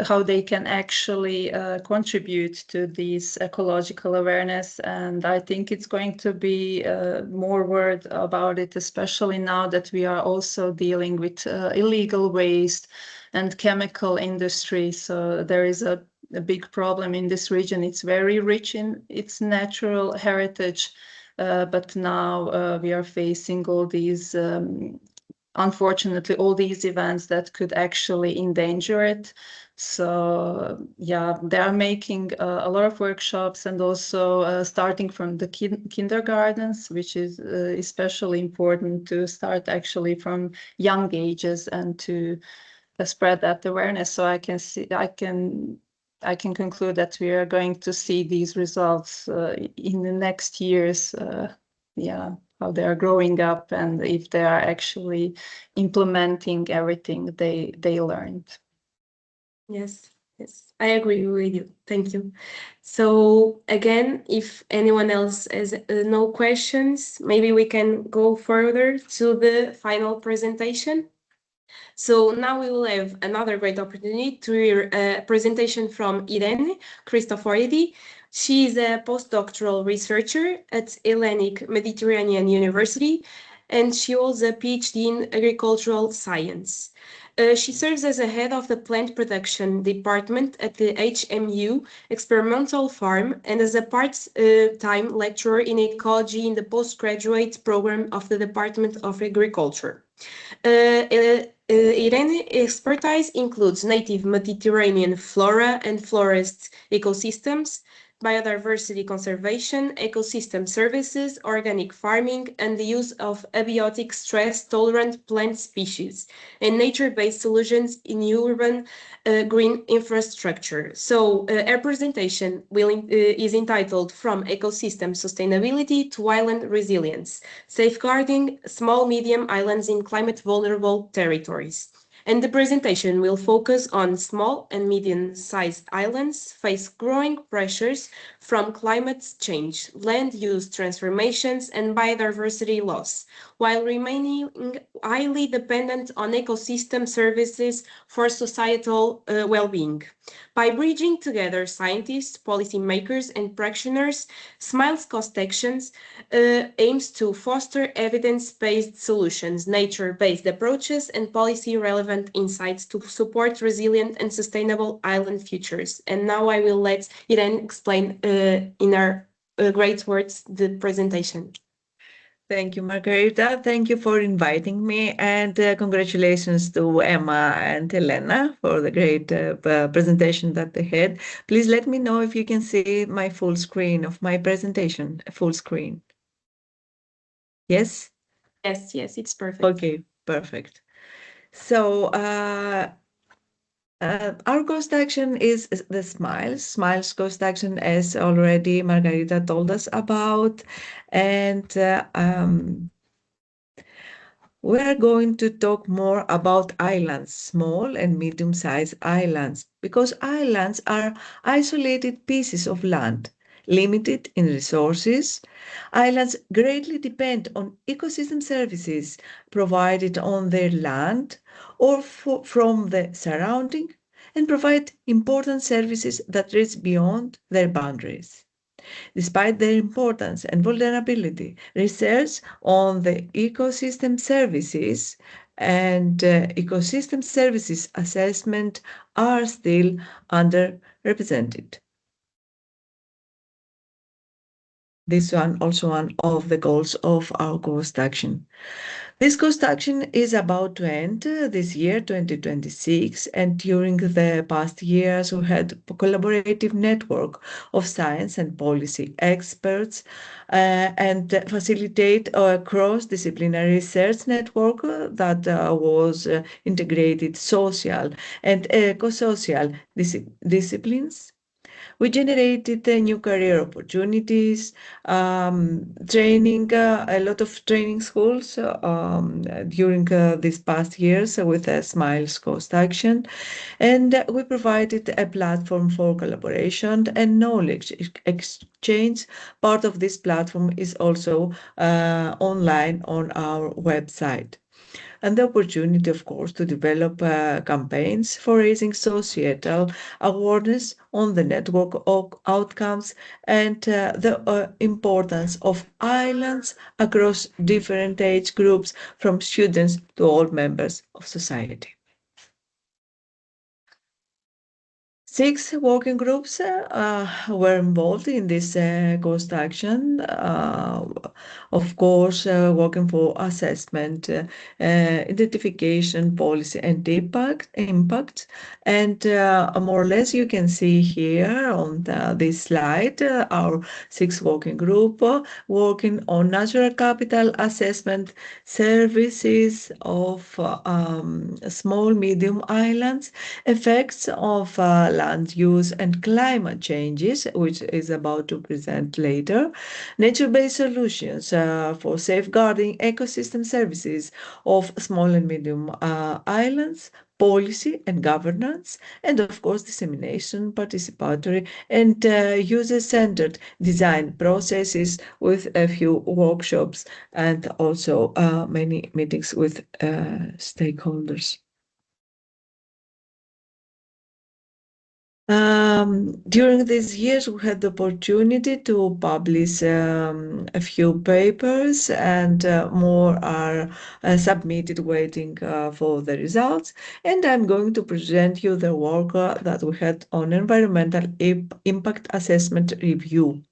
how they can actually contribute to this ecological awareness. And I think it's going to be more word about it, especially now that we are also dealing with illegal waste and chemical industry. So there is a big problem in this region. It's very rich in its natural heritage, but now we are facing all these unfortunately, all these events that could actually endanger it. So yeah, they are making a lot of workshops, and also starting from the kindergartens, which is especially important to start actually from young ages and to spread that awareness. So I can conclude that we are going to see these results in the next years. Yeah, how they are growing up and if they are actually implementing everything they learned. Yes, I agree with you. Thank you. So again, if anyone else has no questions, maybe we can go further to the final presentation. So now we will have another great opportunity to hear a presentation from Irene Christoforidi. She is a postdoctoral researcher at Hellenic Mediterranean University, and she holds a PhD in agricultural science. She serves as a head of the plant production department at the HMU Experimental Farm and as a part-time lecturer in ecology in the postgraduate program of the Department of Agriculture. Irene's expertise includes native Mediterranean flora and forest ecosystems, biodiversity conservation, ecosystem services, organic farming, and the use of abiotic stress-tolerant plant species, and nature-based solutions in urban green infrastructure. So our presentation is entitled From Ecosystem Sustainability to Island Resilience, Safeguarding Small-Medium Islands in Climate-Vulnerable Territories. And the presentation will focus on small and medium-sized islands face growing pressures from climate change, land use transformations, and biodiversity loss, while remaining highly dependent on ecosystem services for societal well-being. By bridging together scientists, policymakers, and practitioners, SMILE's cost actions aims to foster evidence-based solutions, nature-based approaches, and policy-relevant relevant insights to support resilient and sustainable island futures. And now I will let Irene explain in her great words the presentation. Thank you, Margarita. Thank you for inviting me, and congratulations to Emma and Elena for the great presentation that they had. Please let me know if you can see my full screen of my presentation, full screen. Yes? Yes, it's perfect. Okay, perfect. So our ghost action is the SMILES. SMILES ghost action, as already Margarita told us about. And we're going to talk more about islands, small and medium-sized islands, because islands are isolated pieces of land, limited in resources. Islands greatly depend on ecosystem services provided on their land or from the surrounding, and provide important services that reach beyond their boundaries. Despite their importance and vulnerability, research on the ecosystem services and ecosystem services assessment are still underrepresented. This one also one of the goals of our ghost action. This ghost action is about to end this year, 2026, and during the past years we had a collaborative network of science and policy experts and facilitate a cross-disciplinary research network that was integrated social and eco-social disciplines. We generated new career opportunities, training, a lot of training schools during these past years with SMILES Coast Action. And we provided a platform for collaboration and knowledge exchange. Part of this platform is also online on our website. And the opportunity, of course, to develop campaigns for raising societal awareness on the network of outcomes and the importance of islands across different age groups, from students to all members of society. 6 working groups were involved in this ghost action, of course, working for assessment, identification, policy, and impact. And more or less, you can see here on this slide our 6 working group working on natural capital assessment services of small, medium islands, effects of land use and climate changes, which is about to present later, nature-based solutions for safeguarding ecosystem services of small and medium islands, policy and governance, and of course dissemination, participatory and user-centered design processes, with a few workshops and also many meetings with stakeholders. During these years, we had the opportunity to publish a few papers, and more are submitted waiting for the results. And I'm going to present you the work that we had on environmental impact assessment review.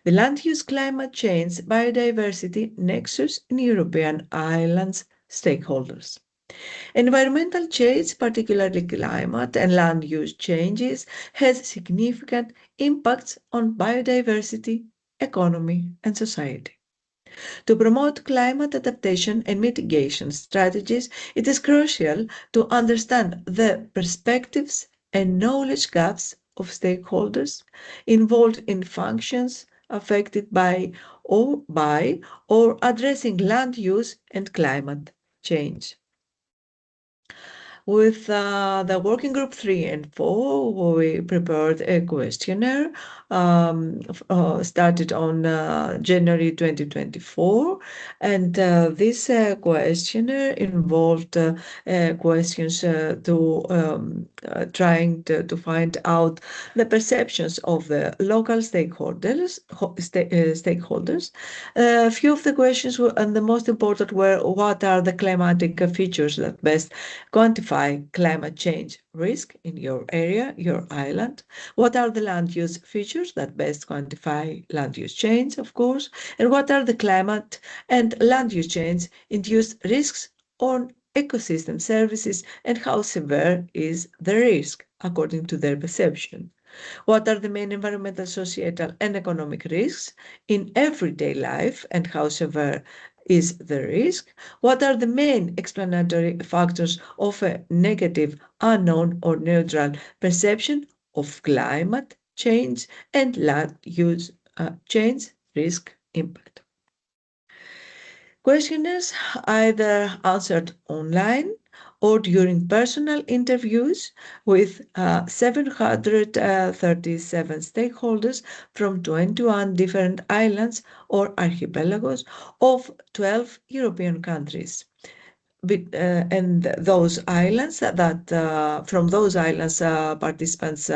The land use, climate change, biodiversity nexus in European islands stakeholders. Environmental change, particularly climate and land use changes, has significant impacts on biodiversity, economy, and society. To promote climate adaptation and mitigation strategies, it is crucial to understand the perspectives and knowledge gaps of stakeholders involved in functions affected by or addressing land use and climate change. With the working group 3 and 4, we prepared a questionnaire started on January 2024, and this questionnaire involved questions to trying to find out the perceptions of the local stakeholders. A few of the questions were, and the most important were, what are the climatic features that best quantify climate change risk in your area, your island? What are the land use features that best quantify land use change, of course? And what are the climate and land use change induced risks on ecosystem services, and how severe is the risk according to their perception? What are the main environmental, societal, and economic risks in everyday life, and how severe is the risk? What are the main explanatory factors of a negative, unknown, or neutral perception of climate change and land use change risk impact? Questionnaires either answered online or during personal interviews with 737 stakeholders from 21 different islands or archipelagos of 12 European countries. And those islands from those islands participants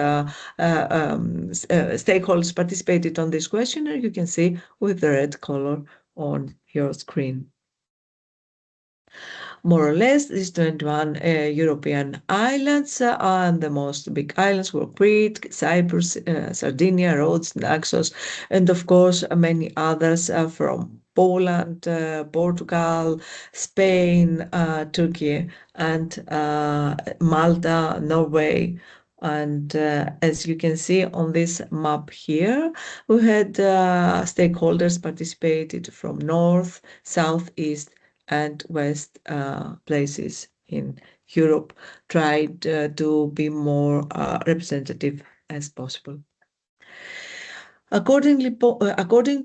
stakeholders participated on this questionnaire, you can see with the red color on your screen. More or less, these 21 European islands and the most big islands were Crete, Cyprus, Sardinia, Rhodes, Naxos, and of course many others from Poland, Portugal, Spain, Turkey, and Malta, Norway. And as you can see on this map here, we had stakeholders participated from north, south, east, and west places in Europe, tried to be more representative as possible. According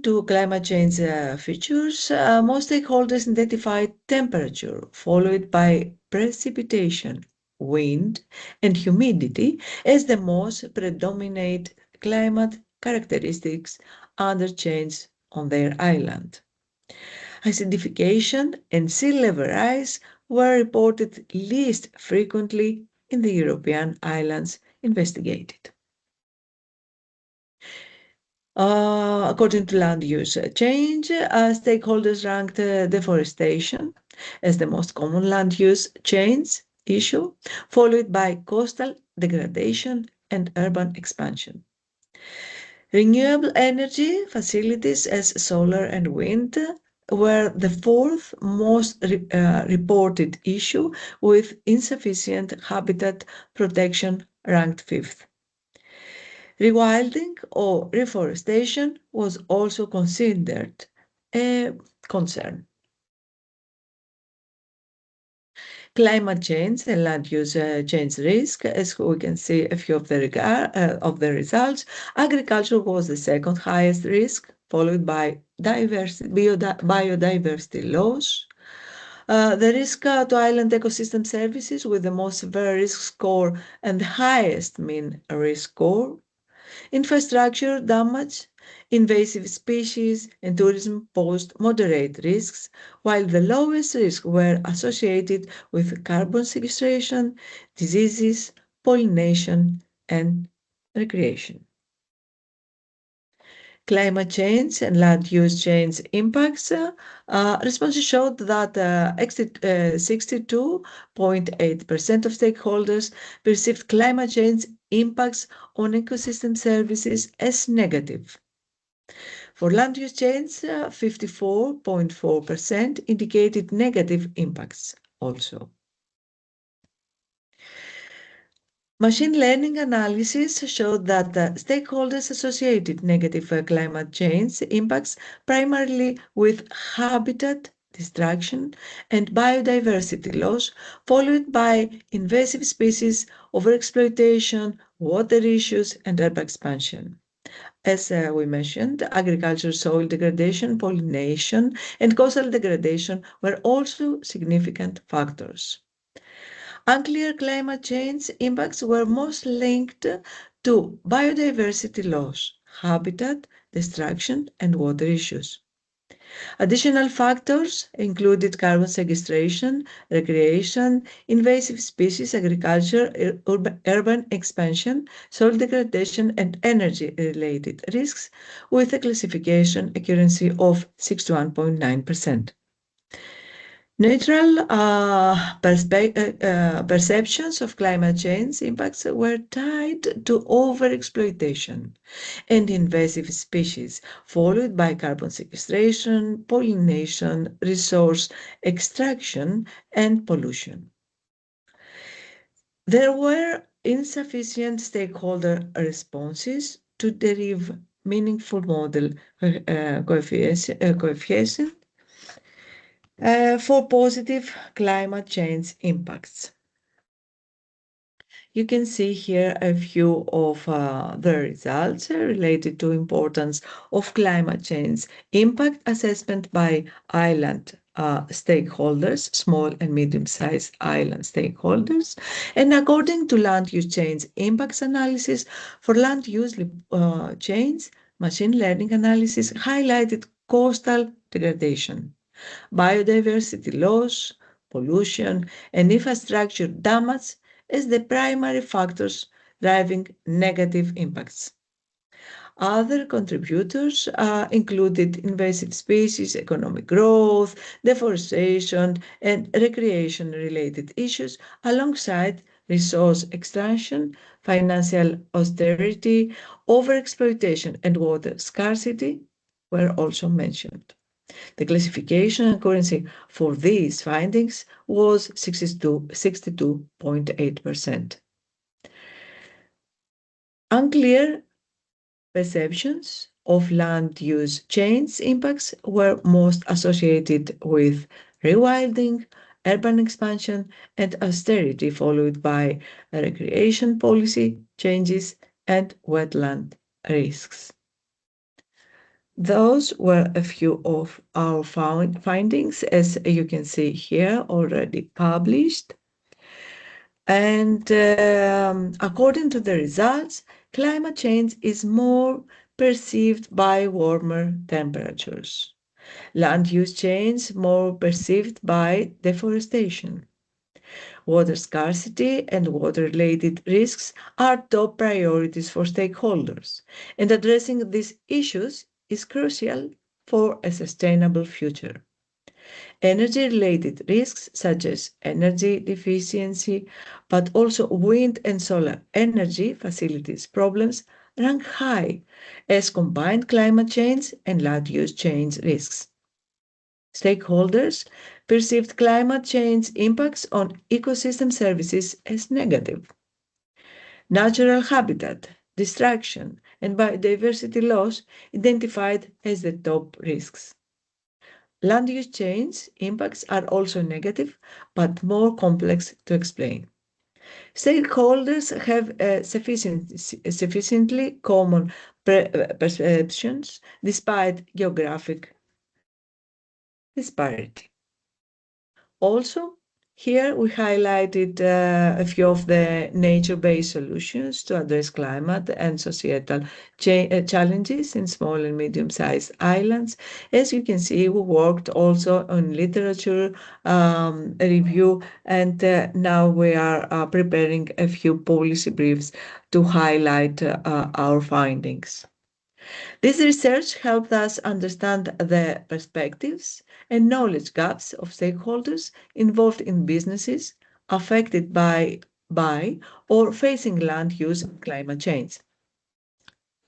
to climate change features, most stakeholders identified temperature, followed by precipitation, wind, and humidity as the most predominant climate characteristics under change on their island. Acidification and sea level rise were reported least frequently in the European islands investigated. According to land use change, stakeholders ranked deforestation as the most common land use change issue, followed by coastal degradation and urban expansion. Renewable energy facilities as solar and wind were the fourth most reported issue, with insufficient habitat protection ranked fifth. Rewilding or reforestation was also considered a concern. Climate change and land use change risk, as we can see a few of the results. Agriculture was the second highest risk, followed by biodiversity loss. The risk to island ecosystem services with the most severe risk score and the highest mean risk score. Infrastructure damage, invasive species, and tourism posed moderate risks, while the lowest risks were associated with carbon sequestration, diseases, pollination, and recreation. Climate change and land use change impacts. Responses showed that 62.8% of stakeholders perceived climate change impacts on ecosystem services as negative. For land use change, 54.4% indicated negative impacts also. Machine learning analysis showed that stakeholders associated negative climate change impacts primarily with habitat destruction and biodiversity loss, followed by invasive species, overexploitation, water issues, and urban expansion. As we mentioned, agriculture, soil degradation, pollination, and coastal degradation were also significant factors. Unclear climate change impacts were most linked to biodiversity loss, habitat destruction, and water issues. Additional factors included carbon sequestration, recreation, invasive species, agriculture, urban expansion, soil degradation, and energy-related risks, with a classification accuracy of 61.9%. Neutral perceptions of climate change impacts were tied to overexploitation and invasive species, followed by carbon sequestration, pollination, resource extraction, and pollution. There were insufficient stakeholder responses to derive meaningful model coefficient for positive climate change impacts. You can see here a few of the results related to importance of climate change impact assessment by island stakeholders, small and medium-sized island stakeholders, and according to land use change impacts analysis for land use change, machine learning analysis highlighted coastal degradation, biodiversity loss, pollution, and infrastructure damage as the primary factors driving negative impacts. Other contributors included invasive species, economic growth, deforestation, and recreation-related issues, alongside resource extraction, financial austerity, overexploitation, and water scarcity were also mentioned. The classification accuracy for these findings was 62.8%. Unclear perceptions of land use change impacts were most associated with rewilding, urban expansion, and austerity, followed by recreation policy changes and wetland risks. Those were a few of our findings, as you can see here, already published. And according to the results, climate change is more perceived by warmer temperatures. Land use change more perceived by deforestation. Water scarcity and water-related risks are top priorities for stakeholders, and addressing these issues is crucial for a sustainable future. Energy-related risks such as energy deficiency, but also wind and solar energy facilities problems rank high as combined climate change and land use change risks. Stakeholders perceived climate change impacts on ecosystem services as negative. Natural habitat destruction and biodiversity loss identified as the top risks. Land use change impacts are also negative, but more complex to explain. Stakeholders have sufficiently common perceptions despite geographic disparity. Also, here we highlighted a few of the nature-based solutions to address climate and societal challenges in small and medium-sized islands. As you can see, we worked also on literature review, and now we are preparing a few policy briefs to highlight our findings. This research helped us understand the perspectives and knowledge gaps of stakeholders involved in businesses affected by or facing land use and climate change.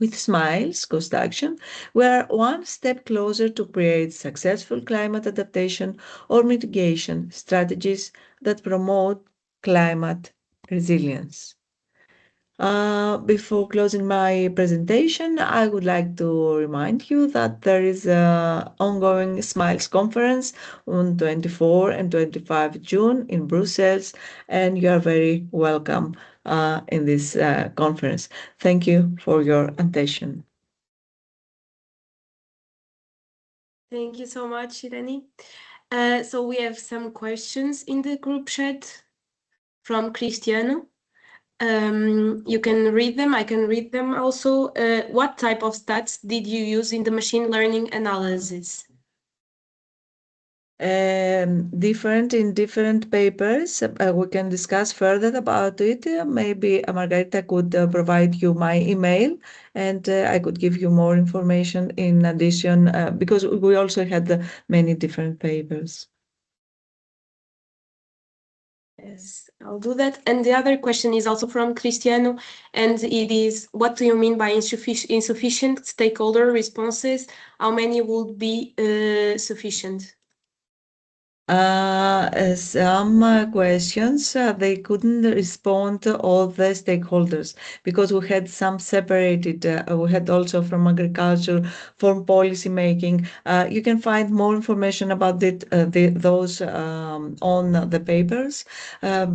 With SMILES cost action, we are one step closer to create successful climate adaptation or mitigation strategies that promote climate resilience. Before closing my presentation, I would like to remind you that there is an ongoing SMILES conference on 24 and 25 June in Brussels, and you are very welcome in this conference. Thank you for your attention. Thank you so much, Irene. So we have some questions in the group chat. from Cristiano. You can read them. I can read them also. What type of stats did you use in the machine learning analysis? Different in different papers. We can discuss further about it. Maybe Margarita could provide you my email, and I could give you more information in addition, because we also had many different papers. Yes, I'll do that. And the other question is also from Cristiano, and it is, what do you mean by insufficient stakeholder responses? How many would be sufficient? Some questions they couldn't respond to all the stakeholders because we had some separated. We had also from agriculture, from policy making. You can find more information about those on the papers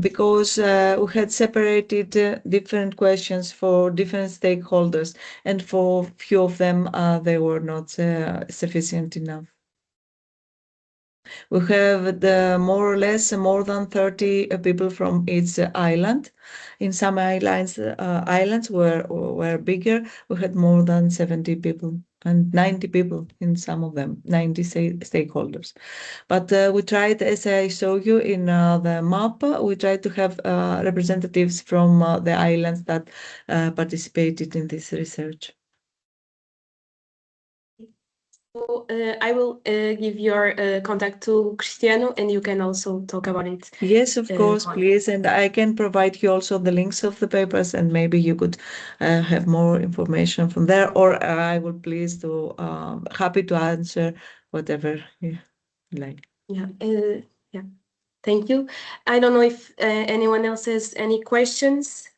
because we had separated different questions for different stakeholders, and for few of them they were not sufficient enough. We have more or less more than 30 people from each island. In some islands were bigger. We had more than 70 people and 90 people in some of them, 90 stakeholders. But we tried, as I showed you in the map, we tried to have representatives from the islands that participated in this research. So I will give your contact to Cristiano, and you can also talk about it. Yes, of course, please. And I can provide you also the links of the papers, and maybe you could have more information from there, or I will please to happy to answer whatever you like. Yeah, yeah. Thank you. I don't know if anyone else has any questions.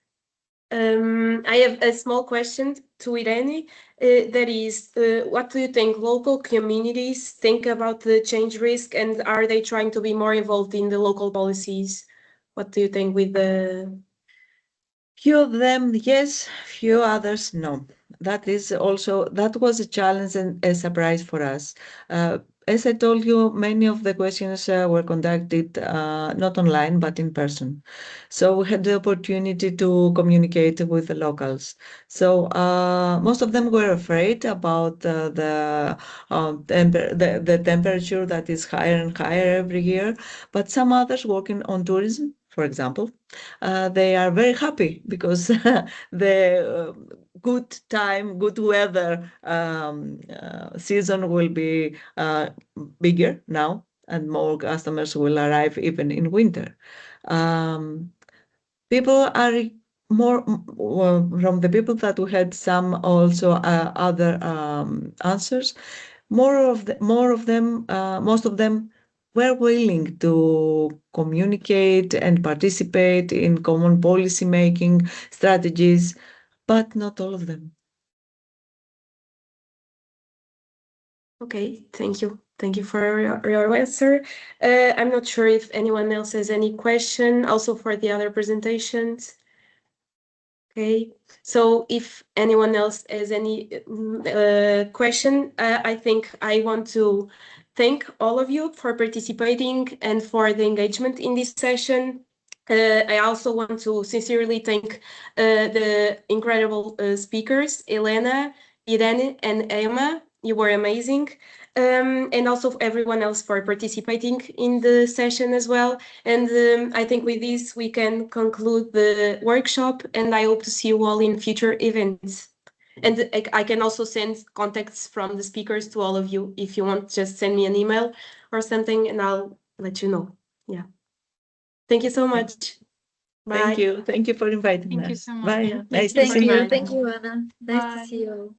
I have a small question to Irene. That is, what do you think local communities think about the change risk, and are they trying to be more involved in the local policies? What do you think with the... Few of them, yes, few others, no. That was a challenge and a surprise for us. As I told you, many of the questions were conducted not online, but in person. So we had the opportunity to communicate with the locals. So most of them were afraid about the temperature that is higher and higher every year. But some others working on tourism, for example, they are very happy because the good weather season will be bigger now, and more customers will arrive even in winter. People are more from the people that we had some also other answers. Most of them were willing to communicate and participate in common policy making strategies, but not all of them. Okay, thank you. Thank you for your answer. I'm not sure if anyone else has any question also for the other presentations. Okay, so if anyone else has any question, I think I want to thank all of you for participating and for the engagement in this session. I also want to sincerely thank the incredible speakers, Elena, Irene, and Ema. You were amazing. And also everyone else for participating in the session as well. And I think with this, we can conclude the workshop, and I hope to see you all in future events. And I can also send contacts from the speakers to all of you. If you want, just send me an email or something, and I'll let you know. Yeah. Thank you so much. Bye. Thank you. Thank you for inviting us. Thank you so much. Bye. Yeah, Nice to see you. Thank you, Ana. Nice to see you all.